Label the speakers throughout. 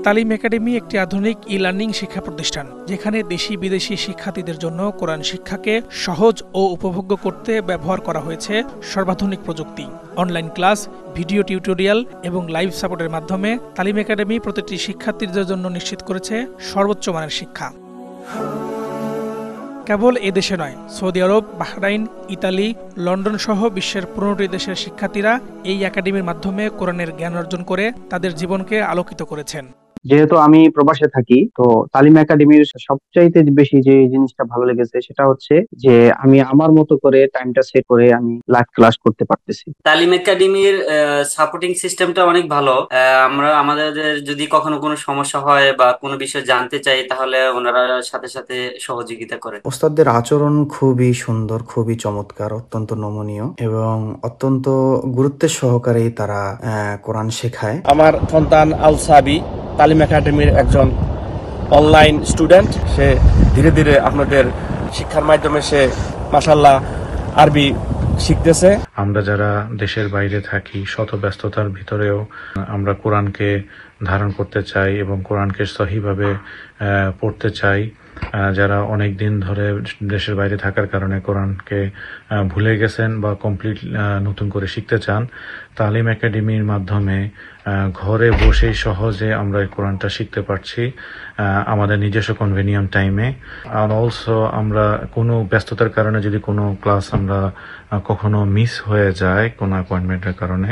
Speaker 1: তালিম একাডেমি একটি আধুনিক ই-লার্নিং শিক্ষা প্রতিষ্ঠান, যেখানে দেশি বিদেশি শিক্ষার্থীদের জন্য কোরআন শিক্ষাকে সহজ ও উপভোগ্য করতে ব্যবহার করা হয়েছে সর্বাধুনিক প্রযুক্তি। অনলাইন ক্লাস, ভিডিও টিউটোরিয়াল এবং লাইভ সাপোর্টের মাধ্যমে তালিম একাডেমি প্রতিটি শিক্ষার্থীদের জন্য নিশ্চিত করেছে সর্বোচ্চ মানের শিক্ষা। কেবল এদেশে নয়, সৌদি আরব, বাহরাইন, ইতালি, লন্ডন সহ বিশ্বের 15টি দেশের শিক্ষার্থীরা এই একাডেমির মাধ্যমে কোরআনের জ্ঞান অর্জন করে তাদের জীবনকে আলোকিত করেছেন।
Speaker 2: যেহেতু আমি প্রবাসে থাকি, তো তালিম একাডেমির সবচাইতে বেশি যে জিনিসটা ভালো লেগেছে সেটা হচ্ছে যে আমি আমার মতো করে টাইমটা সেট করে আমি লাইভ ক্লাস করতে পারতেছি।
Speaker 3: তালিম একাডেমির সাপোর্টিং সিস্টেমটা অনেক ভালো। আমরা আমাদের যদি কখনো কোনো সমস্যা হয় বা কোনো বিষয় জানতে চাই, তাহলে ওনারা সাথে সাথে সহযোগিতা করে।
Speaker 4: ওস্তাদদের আচরণ খুবই সুন্দর, খুবই চমৎকার, অত্যন্ত নমনীয় এবং অত্যন্ত গুরুত্বের সহকারে তারা কোরআন শেখায়।
Speaker 5: আমার সন্তান আল সাবি তালিম একাডেমির একজন অনলাইন স্টুডেন্ট। সে ধীরে ধীরে আপনাদের শিক্ষার মাধ্যমে সে মাশাআল্লাহ আরবি শিখতেছে।
Speaker 6: আমরা যারা দেশের বাইরে থাকি, শত ব্যস্ততার ভিতরেও আমরা কোরআনকে ধারণ করতে চাই এবং কোরআনকে সহিভাবে পড়তে চাই। যারা অনেক দিন ধরে দেশের বাইরে থাকার কারণে কোরআনকে ভুলে গেছেন বা কমপ্লিট নতুন করে শিখতে চান, তালিম একাডেমির মাধ্যমে ঘরে বসেই সহজে আমরা এই কোরআনটা শিখতে পারছি আমাদের নিজস্ব কনভেনিয়েন্ট টাইমে। আর অলসো আমরা কোনো ব্যস্ততার কারণে যদি কোনো ক্লাস আমরা কখনো মিস হয়ে যায় কোনো অ্যাপয়েন্টমেন্টের কারণে,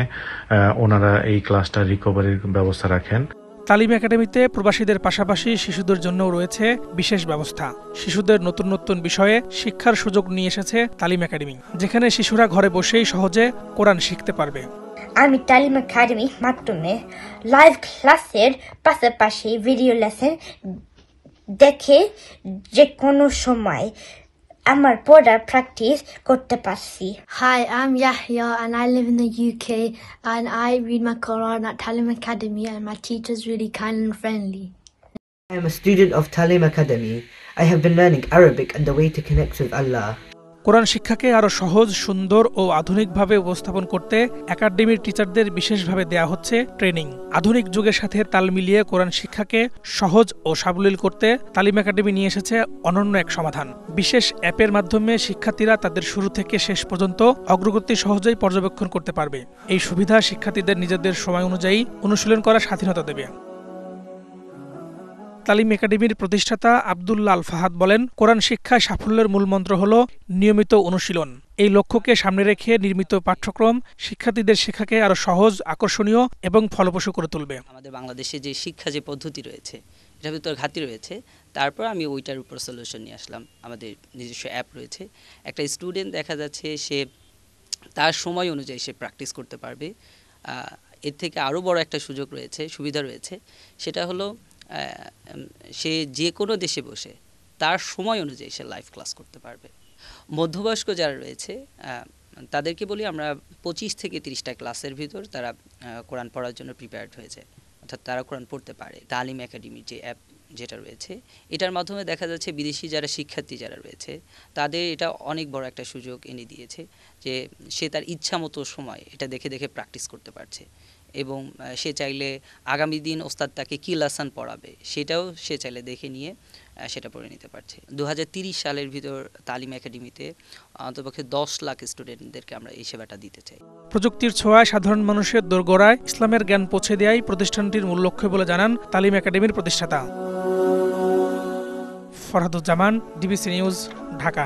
Speaker 6: ওনারা এই ক্লাসটা রিকভারির ব্যবস্থা রাখেন।
Speaker 1: তালিম একাডেমিতে প্রবাসীদের পাশাপাশি শিশুদের জন্যও রয়েছে বিশেষ ব্যবস্থা। শিশুদের নতুন নতুন বিষয়ে শিক্ষার সুযোগ নিয়ে এসেছে তালিম একাডেমি, যেখানে শিশুরা ঘরে বসেই সহজে কোরআন শিখতে পারবে।
Speaker 7: আমি তালিম একাডেমির মাধ্যমে লাইভ ক্লাসের পাশাপাশি ভিডিও লেসন দেখে যে কোনো সময় আমার পড়ার প্র্যাকটিস করতে পারছি।
Speaker 8: Hi, I'm Yahya and I live in the UK and I read my Quran at Talim Academy and my teacher's really kind and friendly.
Speaker 9: I am a student of Talim Academy. I have been learning Arabic and the way to connect with Allah.
Speaker 1: কোরআন শিক্ষাকে আরো সহজ, সুন্দর ও আধুনিকভাবে উপস্থাপন করতে একাডেমির টিচারদের বিশেষভাবে দেয়া হচ্ছে ট্রেনিং। আধুনিক যুগের সাথে তাল মিলিয়ে কোরআন শিক্ষাকে সহজ ও সাবলীল করতে তালিম একাডেমি নিয়ে এসেছে অনন্য এক সমাধান। বিশেষ অ্যাপের মাধ্যমে শিক্ষার্থীরা তাদের শুরু থেকে শেষ পর্যন্ত অগ্রগতি সহজেই পর্যবেক্ষণ করতে পারবে। এই সুবিধা শিক্ষার্থীদের নিজেদের সময় অনুযায়ী অনুশীলন করার স্বাধীনতা দেবে। তালিম একাডেমির প্রতিষ্ঠাতা আব্দুল্লাহ আল ফাহাদ বলেন, কোরআন শিক্ষায় সাফল্যের মূল মন্ত্র হল নিয়মিত অনুশীলন। এই লক্ষ্যকে সামনে রেখে নির্মিত পাঠ্যক্রম শিক্ষার্থীদের শেখাকে আরো সহজ, আকর্ষণীয় এবং ফলপ্রসূ করে তুলবে।
Speaker 10: আমাদের বাংলাদেশে যে শিক্ষা যে পদ্ধতি রয়েছে, এটার ভিতরে ঘাটতি রয়েছে, তারপর আমি ওইটার উপর সলিউশন নিয়ে আসলাম। আমাদের নিজস্ব অ্যাপ রয়েছে। একটা স্টুডেন্ট দেখা যাচ্ছে সে তার সময় অনুযায়ী সে প্র্যাকটিস করতে পারবে। এর থেকে আরও বড় একটা সুযোগ রয়েছে, সুবিধা রয়েছে, সেটা হলো সে যে কোনো দেশে বসে তার সময় অনুযায়ী সে লাইভ ক্লাস করতে পারবে। মধ্যবয়স্ক যারা রয়েছে তাদেরকে বলি আমরা 25 থেকে 30টা ক্লাসের ভিতর তারা কোরআন পড়ার জন্য প্রিপেয়ার্ড হয়ে যায়, অর্থাৎ তারা কোরআন পড়তে পারে। তালিম একাডেমির যে অ্যাপ যেটা রয়েছে, এটার মাধ্যমে দেখা যাচ্ছে বিদেশি যারা শিক্ষার্থী যারা রয়েছে তাদের এটা অনেক বড় একটা সুযোগ এনে দিয়েছে যে সে তার ইচ্ছা মতো সময় এটা দেখে দেখে প্র্যাকটিস করতে পারছে এবং সে চাইলে আগামী দিন ওস্তাদ তাকে কী লেসন পড়াবে সেটাও সে চাইলে দেখে নিয়ে সেটা পড়ে নিতে পারছে। 2030 সালের ভিতর তালিম একাডেমিতে অন্ততপক্ষে 10 লাখ স্টুডেন্টদেরকে আমরা এই সেবাটা দিতে চাই।
Speaker 1: প্রযুক্তির ছোঁয়ায় সাধারণ মানুষের দোরগোড়ায় ইসলামের জ্ঞান পৌঁছে দেওয়াই প্রতিষ্ঠানটির মূল লক্ষ্য বলে জানান তালিম একাডেমির প্রতিষ্ঠাতা। Farhaduzzaman, DBC news, Dhaka.